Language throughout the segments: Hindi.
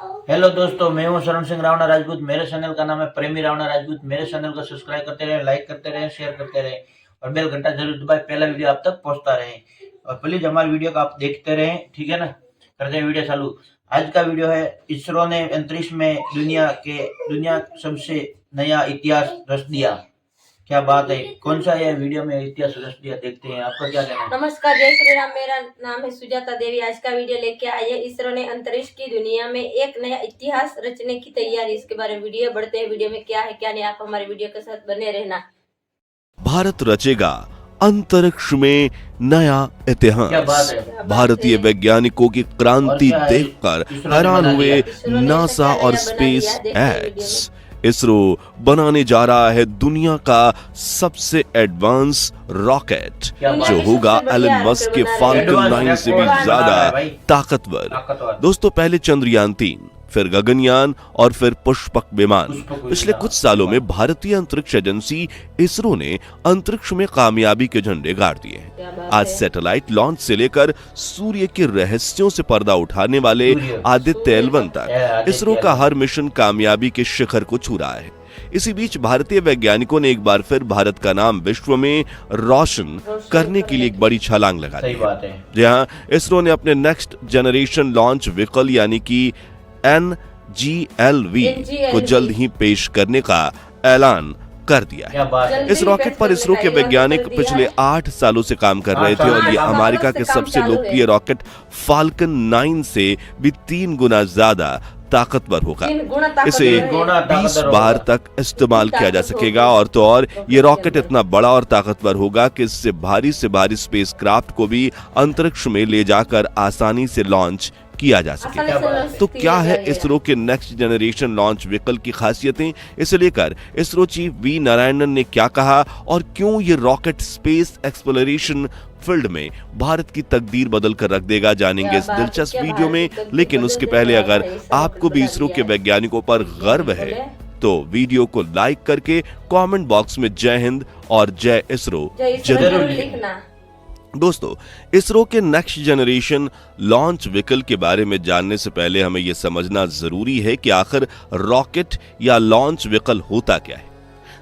हेलो दोस्तों, मैं हूं शरण सिंह रावणा राजपूत। मेरे चैनल का नाम है प्रेमी रावणा राजपूत। मेरे चैनल को सब्सक्राइब करते रहें, लाइक करते रहें, शेयर करते रहें और बेल घंटा जरूर दबाएं, पहला वीडियो आप तक पहुंचता रहे। और प्लीज हमारी वीडियो को आप देखते रहें, ठीक है ना। करते हैं वीडियो चालू। आज का वीडियो है, इसरो ने अंतरिक्ष में दुनिया सबसे नया इतिहास रच दिया। क्या बात है, कौन सा है वीडियो में इतिहास रच दिया, देखते हैं। आपका क्या कहना है? नमस्कार, जय श्री राम। मेरा नाम है सुजाता देवी। आज का वीडियो लेके आई है, इसरो ने अंतरिक्ष की दुनिया में एक नया इतिहास रचने की तैयारी। इसके बारे में वीडियो बढ़ते हैं। वीडियो में क्या है क्या नहीं, आप हमारे वीडियो के साथ बने रहना। भारत रचेगा अंतरिक्ष में नया इतिहास। भारतीय वैज्ञानिकों की क्रांति देखकर हैरान हुए नासा और स्पेस एक्स। इसरो बनाने जा रहा है दुनिया का सबसे एडवांस रॉकेट, जो होगा एलन मस्क के फाल्कन 9 से भी ज्यादा ताकतवर। दोस्तों, पहले चंद्रयान 3, फिर गगनयान और फिर पुष्पक विमान। पिछले कुछ सालों में भारतीय अंतरिक्ष एजेंसी इसरो ने अंतरिक्ष में कामयाबी के झंडे गाड़ दिए हैं। आज सैटेलाइट लॉन्च से लेकर सूर्य के रहस्यों से पर्दा उठाने वाले आदित्य L1 तक इसरो का हर मिशन कामयाबी के शिखर को छू रहा है। इसी बीच भारतीय वैज्ञानिकों ने एक बार फिर भारत का नाम विश्व में रोशन करने के लिए एक बड़ी छलांग लगा दी है। जहां इसरो ने अपने नेक्स्ट जनरेशन लॉन्च व्हीकल यानी कि NGLV को जल्द ही पेश करने का ऐलान कर दिया है। इस रॉकेट पर इसरो के वैज्ञानिक पिछले 8 सालों से काम कर रहे थे और ये अमेरिका के सबसे लोकप्रिय रॉकेट फाल्कन 9 से भी 3 गुना ज्यादा ताकतवर होगा। इसे 20 बार तक इस्तेमाल किया जा सकेगा और तो और ये रॉकेट इतना बड़ा और ताकतवर होगा कि इससे भारी से भारी स्पेसक्राफ्ट को भी अंतरिक्ष में ले जाकर आसानी से लॉन्च किया जा सके। तो क्या है इसरो के नेक्स्ट जनरेशन लॉन्च व्हीकल की खासियतें, इसे लेकर इसरो चीफ वी नारायणन ने क्या कहा और क्यों ये रॉकेट स्पेस एक्सप्लोरेशन फील्ड में भारत की तकदीर बदल कर रख देगा, जानेंगे इस दिलचस्प वीडियो में। लेकिन उसके पहले अगर आपको भी इसरो के वैज्ञानिकों पर गर्व है तो वीडियो को लाइक करके कमेंट बॉक्स में जय हिंद और जय इसरो जरूर लिखना। दोस्तों, इसरो के नेक्स्ट जनरेशन लॉन्च व्हीकल के बारे में जानने से पहले हमें यह समझना जरूरी है कि आखिर रॉकेट या लॉन्च व्हीकल होता क्या है।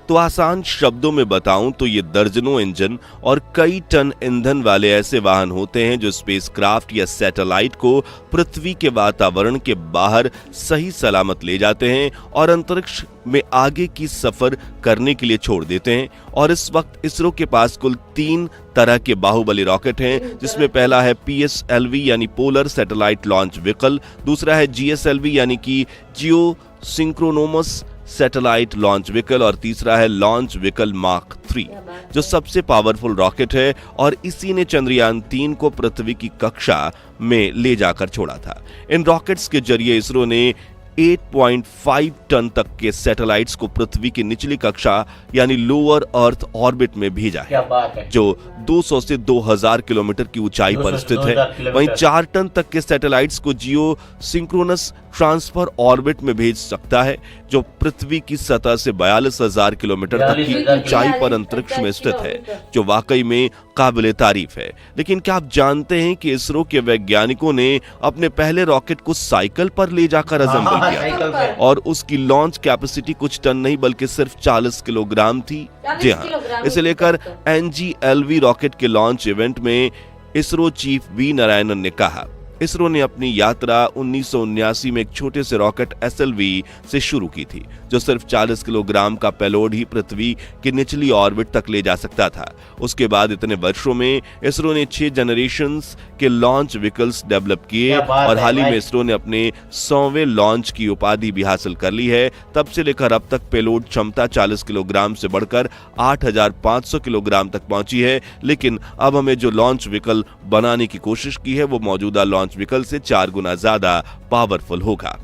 तो आसान शब्दों में बताऊं तो ये दर्जनों इंजन और कई टन ईंधन वाले ऐसे वाहन होते हैं जो स्पेसक्राफ्ट या सैटेलाइट को पृथ्वी के वातावरण के बाहर सही सलामत ले जाते हैं और अंतरिक्ष में आगे की सफर करने के लिए छोड़ देते हैं। और इस वक्त इसरो के पास कुल 3 तरह के बाहुबली रॉकेट हैं, जिसमें पहला है PSLV यानी पोलर सैटेलाइट लॉन्च व्हीकल, दूसरा है GSLV यानी कि जियो सिंक्रोनोमस सैटेलाइट लॉन्च व्हीकल और तीसरा है लॉन्च व्हीकल मार्क 3, जो सबसे पावरफुल रॉकेट है और इसी ने चंद्रयान 3 को पृथ्वी की कक्षा में ले जाकर छोड़ा था। इन रॉकेट्स के जरिए इसरो ने 8.5 टन तक के सैटेलाइट्स को पृथ्वी की निचली कक्षा यानी लोअर अर्थ ऑर्बिट में भेजा है, जो 200 से 2000 किलोमीटर की ऊंचाई पर स्थित है। वहीं 4 टन तक के सैटेलाइट्स को जियो सिंक्रोनस ट्रांसफर ऑर्बिट में भेज सकता है, जो पृथ्वी की सतह से 42,000 किलोमीटर तक की ऊंचाई पर अंतरिक्ष में स्थित है, जो वाकई में काबिले तारीफ है। लेकिन क्या आप जानते हैं कि इसरो के वैज्ञानिकों ने अपने पहले रॉकेट को साइकिल पर ले जाकर असेंबल किया और उसकी लॉन्च कैपेसिटी कुछ टन नहीं बल्कि सिर्फ 40 किलोग्राम थी। जी हाँ, इसे लेकर NGLV रॉकेट के लॉन्च इवेंट में इसरो चीफ वी नारायणन ने कहा, इसरो ने अपनी यात्रा 1979 में एक छोटे से रॉकेट SLV से शुरू की थी, जो सिर्फ 40 किलोग्राम का पेलोड ही पृथ्वी की निचली ऑर्बिट तक ले जा सकता था। उसके बाद इतने वर्षों में इसरो ने 6 जनरेशंस के लॉन्च व्हीकल्स डेवलप किए और हाल ही में इसरो ने अपने 100वें लॉन्च की उपाधि भी हासिल कर ली है। तब से लेकर अब तक पेलोड क्षमता 40 किलोग्राम से बढ़कर 8500 किलोग्राम तक पहुंची है। लेकिन अब हमें जो लॉन्च व्हीकल बनाने की कोशिश की है वो मौजूदा लॉन्च व्हीकल से 4 गुना ज्यादा पावरफुल होगा।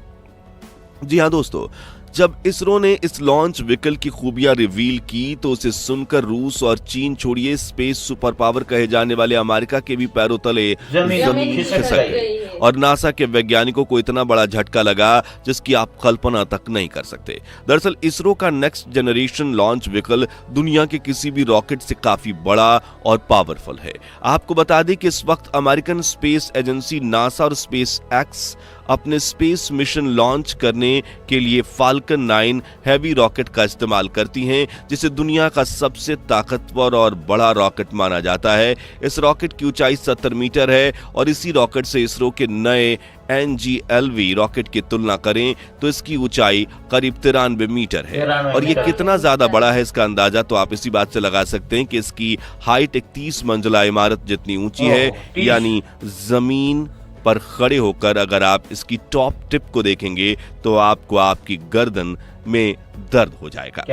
जी हाँ दोस्तों, जब इसरो ने इस लॉन्च व्हीकल की खूबियां रिवील की तो उसे सुनकर रूस और चीन छोड़िए स्पेस सुपर पावर कहे जाने वाले अमेरिका के भी पैरों तले जमीन खिसक गई और नासा के वैज्ञानिकों को इतना बड़ा झटका लगा जिसकी आप कल्पना तक नहीं कर सकते। दरअसल इसरो का नेक्स्ट जनरेशन लॉन्च व्हीकल दुनिया के किसी भी रॉकेट से काफी बड़ा और पावरफुल है। आपको बता दें कि इस वक्त अमेरिकन स्पेस एजेंसी नासा और स्पेस एक्स अपने स्पेस मिशन लॉन्च करने के लिए फाल्कन 9 हैवी रॉकेट का इस्तेमाल करती हैं, जिसे दुनिया का सबसे ताकतवर और बड़ा रॉकेट माना जाता है। इस रॉकेट की ऊंचाई 70 मीटर है और इसी रॉकेट से इसरो के नए NGLV रॉकेट की तुलना करें तो इसकी ऊंचाई करीब 93 मीटर है। और ये कितना ज्यादा बड़ा है इसका अंदाजा तो आप इसी बात से लगा सकते हैं कि इसकी हाइट 31 मंजिला इमारत जितनी ऊंची है, यानी जमीन पर खड़े होकर अगर आप इसकी टॉप टिप को देखेंगे तो आपको आपकी गर्दन में दर्द हो जाएगा।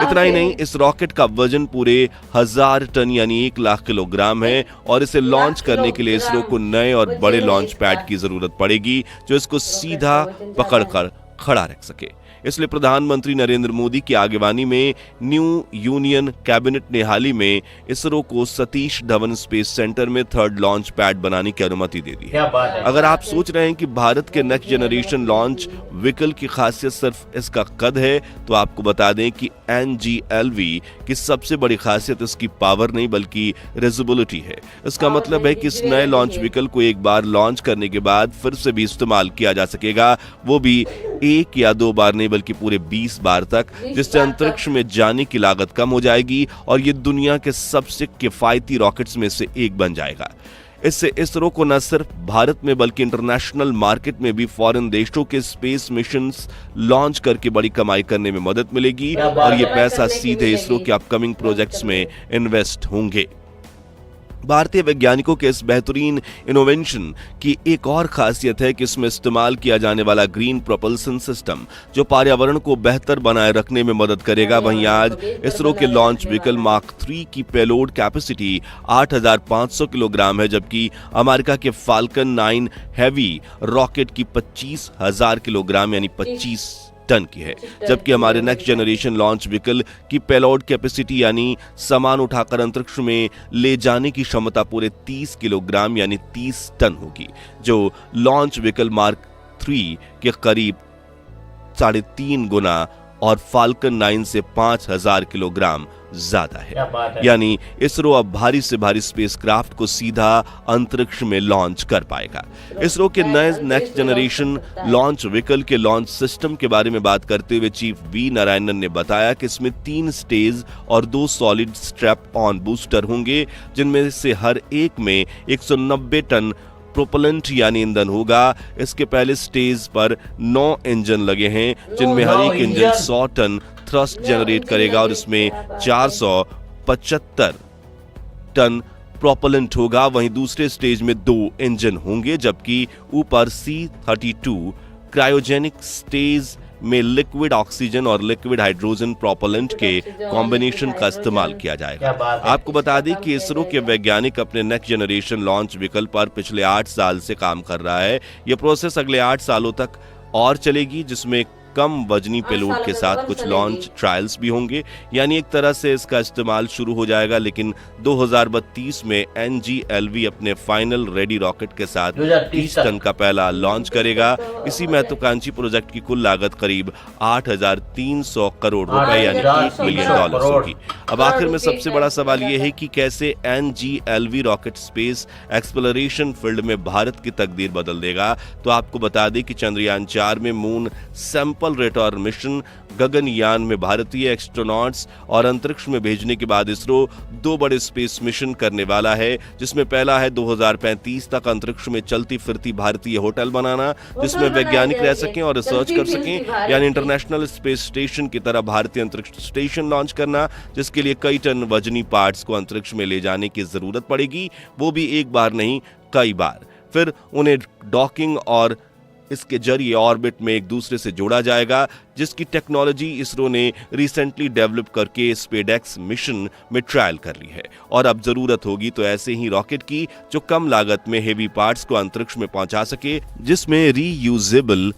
इतना ही नहीं, इस रॉकेट का वजन पूरे 1000 टन यानी 1 लाख किलोग्राम है और इसे लॉन्च करने के लिए इसरो को नए और बड़े लॉन्च पैड की जरूरत पड़ेगी जो इसको सीधा पकड़कर खड़ा रख सके। इसलिए प्रधानमंत्री नरेंद्र मोदी की आगवानी में न्यू यूनियन कैबिनेट ने हाल ही में इसरो को सतीश धवन स्पेस सेंटर में 3rd लॉन्च पैड बनाने की अनुमति दे दी है। अगर आप सोच रहे हैं कि भारत के नेक्स्ट जनरेशन लॉन्च व्हीकल की खासियत सिर्फ इसका कद है, तो आपको बता दें कि NGLV की सबसे बड़ी खासियत इसकी पावर नहीं बल्कि रेजिबिलिटी है। इसका मतलब है कि इस नए लॉन्च व्हीकल को एक बार लॉन्च करने के बाद फिर से भी इस्तेमाल किया जा सकेगा, वो भी 1 या 2 बार नहीं बल्कि पूरे 20 बार तक, जिससे अंतरिक्ष में जाने की लागत कम हो जाएगी और ये दुनिया के सबसे किफायती रॉकेट्स में से एक बन जाएगा। इससे इसरो को न सिर्फ भारत में बल्कि इंटरनेशनल मार्केट में भी फॉरेन देशों के स्पेस मिशंस लॉन्च करके बड़ी कमाई करने में मदद मिलेगी और ये पैसा सीधे इसरो के अपकमिंग प्रोजेक्ट्स में इन्वेस्ट होंगे। भारतीय वैज्ञानिकों के इस बेहतरीन इनोवेशन की एक और खासियत है कि इसमें इस्तेमाल किया जाने वाला ग्रीन प्रोपल्सन सिस्टम जो पर्यावरण को बेहतर बनाए रखने में मदद करेगा। वहीं आज इसरो के लॉन्च व्हीकल मार्क 3 की पेलोड कैपेसिटी 8500 किलोग्राम है, जबकि अमेरिका के फाल्कन 9 हैवी रॉकेट की 25,000 किलोग्राम यानी 25 टन की है, जबकि हमारे नेक्स्ट जनरेशन लॉन्च व्हीकल की पेलोड कैपेसिटी यानी सामान उठाकर अंतरिक्ष में ले जाने की क्षमता पूरे 30 किलोग्राम यानी 30 टन होगी, जो लॉन्च व्हीकल मार्क 3 के करीब 3.5 गुना और फाल्कन 9 से 5000 किलोग्राम ज्यादा है। यानी इसरो अब भारी से भारी स्पेसक्राफ्ट को सीधा अंतरिक्ष में लॉन्च कर पाएगा। इसरो के नए नेक्स्ट जनरेशन लॉन्च व्हीकल के लॉन्च सिस्टम के बारे में बात करते हुए चीफ वी नारायणन ने बताया कि इसमें 3 स्टेज और 2 सॉलिड स्ट्रैप ऑन बूस्टर होंगे, जिनमें से हर एक में 190 टन प्रोपेलेंट यानी ईंधन होगा। इसके पहले स्टेज पर 9 इंजन लगे हैं, जिनमें हर एक इंजन 100 टन थ्रस्ट जनरेट करेगा और इसमें 475 टन प्रोपेलेंट होगा। वहीं दूसरे स्टेज में 2 इंजन होंगे, जबकि ऊपर C-32 क्रायोजेनिक स्टेज में लिक्विड ऑक्सीजन और लिक्विड हाइड्रोजन प्रोपेलेंट के कॉम्बिनेशन का इस्तेमाल किया जाएगा। आपको बता दें कि इसरो के वैज्ञानिक अपने नेक्स्ट जनरेशन लॉन्च व्हीकल पर पिछले 8 साल से काम कर रहा है। यह प्रोसेस अगले 8 सालों तक और चलेगी, जिसमें कम वजनी पेलोड के साथ कुछ लॉन्च ट्रायल्स भी होंगे, यानी एक तरह से इसका इस्तेमाल शुरू हो जाएगा। लेकिन 2032 में NGLV अपने फाइनल रेडी रॉकेट के साथ 30 टन का पहला लॉन्च करेगा। इसी महत्वाकांक्षी प्रोजेक्ट की कुल लागत करीब 8,300 करोड़ रुपए यानी $1 मिलियन होगी। अब आखिर में सबसे बड़ा सवाल यह है कि कैसे NGLV rocket space exploration field में भारत की तकदीर बदल देगा। तो आपको बता दें कि चंद्रयान 4 में moon sample return mission Gaganyaan में भारतीय एस्ट्रोनॉट्स और अंतरिक्ष में भेजने के बाद इसरो 2 बड़े स्पेस मिशन करने वाला है, जिसमें पहला है 2035 तक अंतरिक्ष में चलती फिरती भारतीय होटल बनाना, जिसमें वैज्ञानिक रह सकें और रिसर्च कर सकें, यानी इंटरनेशनल स्पेस स्टेशन की तरह भारतीय अंतरिक्ष स्टेशन लॉन्च करना, जिसके लिए कई टन वजनी पार्ट्स को अंतरिक्ष में ले जाने की जरूरत पड़ेगी, वो भी एक बार नहीं कई बार। फिर उन्हें डॉकिंग और इसके जरिए ऑर्बिट में एक दूसरे से जोड़ा जाएगा, जिसकी टेक्नोलॉजी इसरो ने रिसेंटली डेवलप करके स्पेसएक्स मिशन में ट्रायल कर ली है। और अब जरूरत होगी तो ऐसे ही रॉकेट की जो कम लागत में हेवी पार्ट्स को अंतरिक्ष में पहुंचा सके, जिसमें reusable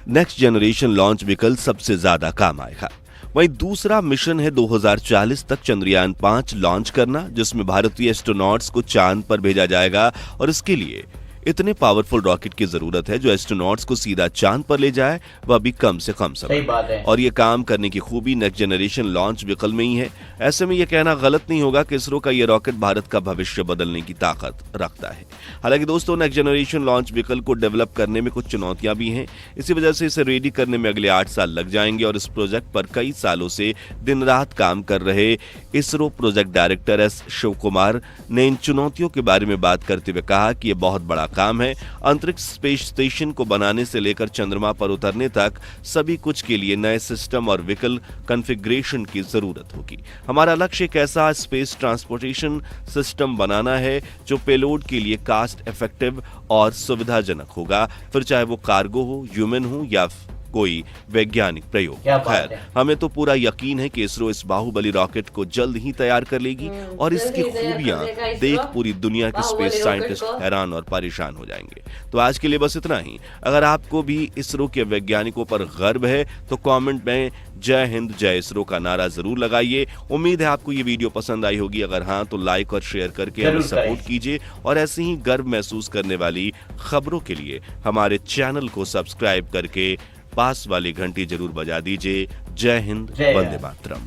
next generation launch vehicle सबसे ज्यादा काम आएगा। वहीं दूसरा मिशन है 2040 तक चंद्रयान 5 लॉन्च करना, जिसमें भारतीय एस्ट्रोनॉट्स को चांद पर भेजा जाएगा और इसके लिए इतने पावरफुल रॉकेट की जरूरत है जो एस्ट्रोनॉट्स को सीधा चांद पर ले जाए, वह भी कम से कम समय सही बात है। और ये काम करने की खूबी नेक्स्ट जनरेशन लॉन्च व्हीकल में ही है। ऐसे में यह कहना गलत नहीं होगा कि इसरो का यह रॉकेट भारत का भविष्य बदलने की ताकत रखता है। हालांकि दोस्तों, नेक्स्ट जनरेशन लॉन्च व्हीकल को डेवलप करने में कुछ चुनौतियां भी हैं। इसी वजह से इसे रेडी करने में अगले 8 साल लग जाएंगे और इस प्रोजेक्ट पर कई सालों से दिन रात काम कर रहे ISRO project director S Shiv Kumar ने इन चुनौतियों के बारे में बात करते हुए कहा कि यह बहुत बड़ा काम है। अंतरिक्ष स्पेस स्टेशन को बनाने से लेकर चंद्रमा पर उतरने तक सभी कुछ के लिए नए सिस्टम और व्हीकल कॉन्फ़िगरेशन की जरूरत होगी। हमारा लक्ष्य एक ऐसा स्पेस ट्रांसपोर्टेशन सिस्टम बनाना है जो पेलोड के लिए कास्ट इफेक्टिव और सुविधाजनक होगा, फिर चाहे वो कार्गो हो, ह्यूमन हो या कोई वैज्ञानिक प्रयोग। क्या बात खैर, है। हमें तो पूरा यकीन है कि इसरो इस बाहुबली रॉकेट को जल्द ही तैयार कर लेगी और इसकी जल्दी तैयार खूबियां कर देगा इसरो। देख पूरी दुनिया के बाहुबली स्पेस रॉकेट साइंटिस्ट को। हैरान और परेशान हो जाएंगे। तो आज के लिए बस इतना ही। अगर आपको भी इसरो के वैज्ञानिकों पर गर्व है तो कमेंट में जय हिंद जय इसरो का नारा जरूर लगाइए। उम्मीद है आपको ये वीडियो पसंद आई होगी। अगर हाँ तो लाइक और शेयर करके हमें जरूर करें। सपोर्ट कीजिए और ऐसे ही गर्व महसूस करने वाली खबरों के लिए हमारे चैनल को सब्सक्राइब करके पास वाली घंटी जरूर बजा दीजिए। जय हिंद, जय वंदे हिंद। मातरम।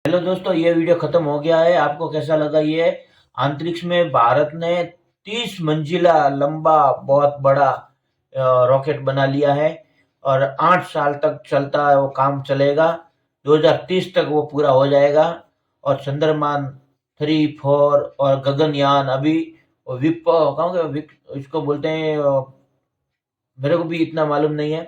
हेलो दोस्तों, ये वीडियो खत्म हो गया है। आपको कैसा लगा? ये अंतरिक्ष में भारत ने 30 मंजिला लंबा बहुत बड़ा रॉकेट बना लिया है और 8 साल तक चलता है, वो काम चलेगा। 2030 तक वो पूरा हो जाएगा और चंद्रयान 3, 4 और गगनयान अभी इसको बोलते हैं, मेरे को भी इतना मालूम नहीं है।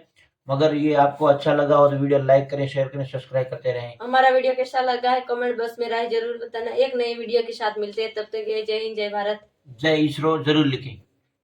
मगर ये आपको अच्छा लगा हो तो वीडियो लाइक करें, शेयर करें, सब्सक्राइब करते रहें। हमारा वीडियो कैसा लगा है कमेंट बॉक्स में राय जरूर बताना। एक नई वीडियो के साथ मिलते हैं, तब तक जय हिंद जय भारत। जय इसरो जरूर लिखें।